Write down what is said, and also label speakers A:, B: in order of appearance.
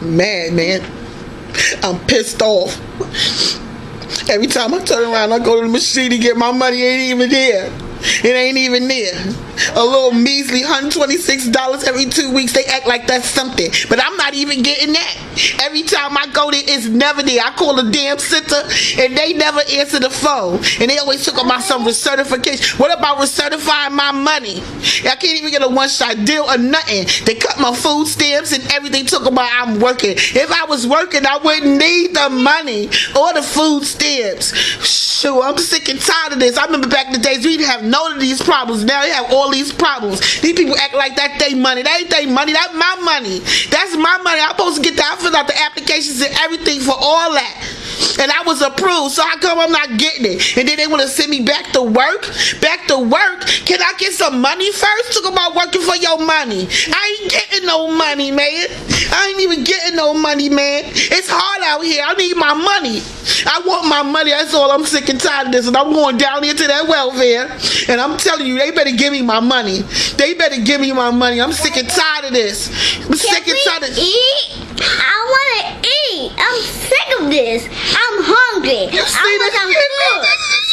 A: mad, man. I'm pissed off. Every time I turn around, I go to the machine to get my money, it ain't even there. It ain't even there. A little measly $126 every 2 weeks. They act like that's something, but I'm not even getting that. Every time I go there, it's never there. I call the damn center and they never answer the phone, and they always talk about some recertification. What about recertifying my money? I can't even get a one-shot deal or nothing. They cut my food stamps and everything. Talk about I'm working. If I was working, I wouldn't need the money or the food stamps. Shoot, I'm sick and tired of this. I remember back in the days we didn't have none of these problems. Now they have all these problems. These people act like that's their money. That ain't their money. That's my money. That's my money. I'm supposed to get that. I fill out the applications and everything for all that. And I was approved. So how come I'm not getting it? And then they want to send me back to work? Back to work? Can I get some money first? Talk about working for your money. I ain't getting no money, man. I ain't even getting no money, man. It's hard out here. I need my money. I want my money. That's all. I'm sick and tired of this. And I'm going down here to that welfare. And I'm telling you, they better give me my money. They better give me my money. I'm sick and tired of this. I'm sick and tired of
B: eat? I want to eat. I'm sick of this. I'm hungry.
A: You see
B: I want some food.